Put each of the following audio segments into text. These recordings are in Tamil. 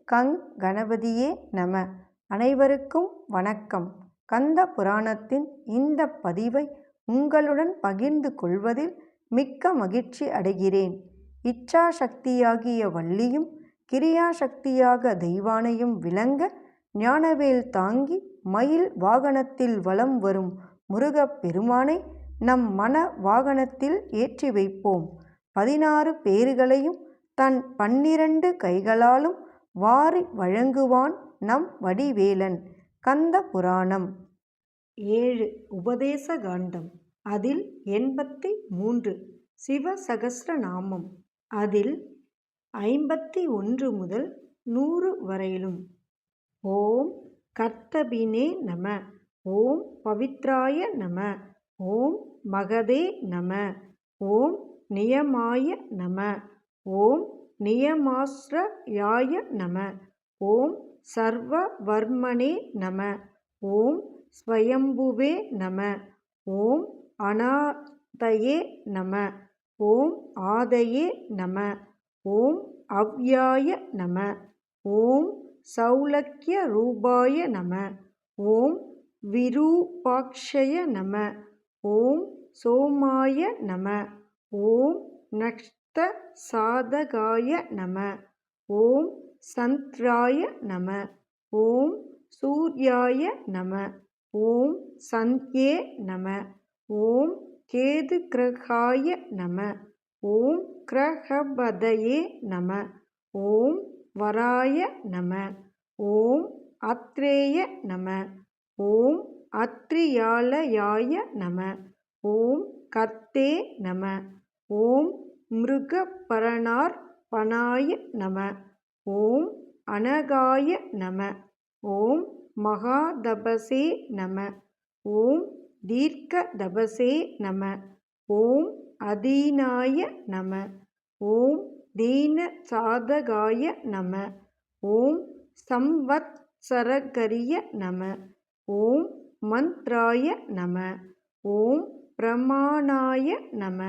கங் கணபதியே நம. அனைவருக்கும் வணக்கம். கந்த புராணத்தின் இந்த பதிவை உங்களுடன் பகிர்ந்து கொள்வதில் மிக்க மகிழ்ச்சி அடைகிறேன். இச்சாசக்தியாகிய வள்ளியும் கிரியாசக்தியாக தெய்வானையும் விளங்க ஞானவேல் தாங்கி மயில் வாகனத்தில் வலம் வரும் முருகப் பெருமானை நம் மன வாகனத்தில் ஏற்றி வைப்போம். 16 பேறுகளையும் தன் 12 கைகளாலும் வாரி வழங்குவான் நம் வடிவேலன். கந்த புராணம் 7 உபதேச காண்டம். அதில் 83 சிவசகஸ்ரநாமம். அதில் 51 முதல் 100 வரையிலும். ஓம் கர்த்தபினே நம. ஓம் பவித்ராய நம. ஓம் மகதே நம. ஓம் நியமாய நம. ஓம் நியமாஸ்ரயாய நம. ஓம் சர்வவர்மனே நம. ஓம் ஸ்வயம்புவே நம. ஓம் அநாதயே நம. ஓம் ஆதயே நம. ஓம் அவ்யாய நம. ஓம் சௌலக்ய ரூபாய நம. ஓம் விரூபாக்ஷய நம. ஓம் சோமாய நம. ஓம் நக்த சாதகாய நம. ஓம் சந்த்ராய நம. ஓம் சூர்யாய நம. ஓம் சந்த்யே நம. ஓம் கேதுக்ரகாய நம. ஓம் கிரகபதயே நம. ஓம் வராய நம. ஓம் அத்ரேய நம. ஓம் அத்ரியாலயாய நம. ஓம் கர்த்தே நம. ஓம் மிருகபரணார்பணாய நம. ஓம் அனகாய நம. ஓம் மகாதபசே நம. ஓம் தீர்க்கதபசே நம. ஓம் அதீனாய நம. ஓம் தீனசாதகாய நம. ஓம் சம்வத்சரகரிய நம. ஓம் மந்த்ராய நம. ஓம் பிரமாணாய நம.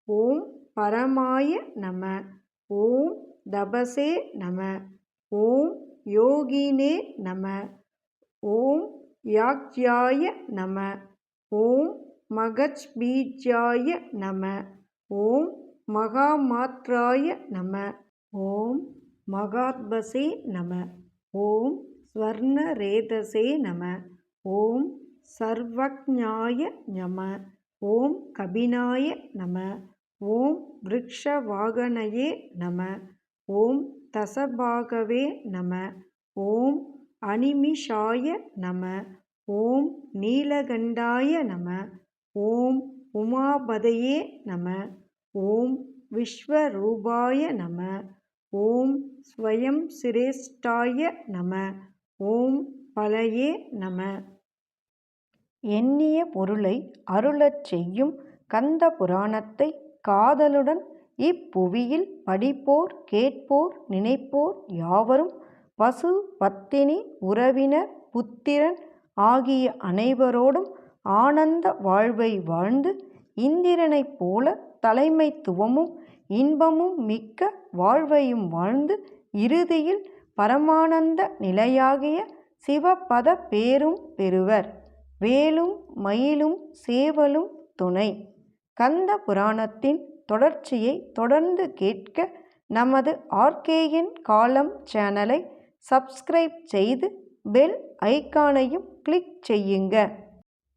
ஓம் பரமாய நம. ஓம் தபசே நம. ஓம் யோகினே நம. ஓம் யாக்ஞாய நம. ஓம் மகஜ்பீஜாய நம. ஓம் மகாமாத்ராய நம. ஓம் மகாத்பசே நம. ஓம் ஸ்வர்ணரேதசே நம. ஓம் சர்வக்ஞாய நம. ஓம் கபினாய நம. ஓம் விருக்ஷவாகனயே நம. ஓம் தசபாகவே நம. ஓம் அனிமிஷாய நம. ஓம் நீலகண்டாய நம. ஓம் உமாபதயே நம. ஓம் விஸ்வரூபாய நம. ஓம் ஸ்வயம் சிரேஷ்டாய நம. ஓம் பலயே நம. எண்ணிய பொருளை அருளச் செய்யும் கந்த புராணத்தை காதலுடன் இப்புவியில் படிப்போர் கேட்போர் நினைப்போர் யாவரும் பசு பத்தினி உறவினர் புத்திரன் ஆகிய அனைவரோடும் ஆனந்த வாழ்வை வாழ்ந்து இந்திரனைப் போல தலைமைத்துவமும் இன்பமும் மிக்க வாழ்வையும் வாழ்ந்து இறுதியில் பரமானந்த நிலையாகிய சிவபத பேரும் பெறுவர். வேலும் மயிலும் சேவலும் துணை. கந்த புராணத்தின் தொடர்ச்சியை தொடர்ந்து கேட்க நமது ஆர்கேஎன் காலம் சேனலை சப்ஸ்கிரைப் செய்து பெல் ஐகானையும் கிளிக் செய்யுங்க.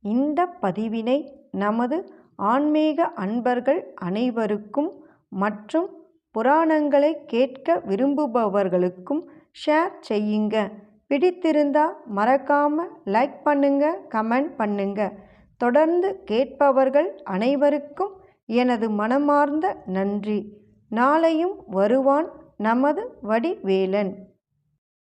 இந்த பதிவினை நமது ஆன்மீக அன்பர்கள் அனைவருக்கும் மற்றும் புராணங்களை கேட்க விரும்புபவர்களுக்கும் ஷேர் செய்யுங்க. பிடித்திருந்தா மறக்காம லைக் பண்ணுங்க, கமெண்ட் பண்ணுங்க. தொடர்ந்து கேட்பவர்கள் அனைவருக்கும் எனது மனமார்ந்த நன்றி. நாளையும் வருவான் நமது வடிவேலன்.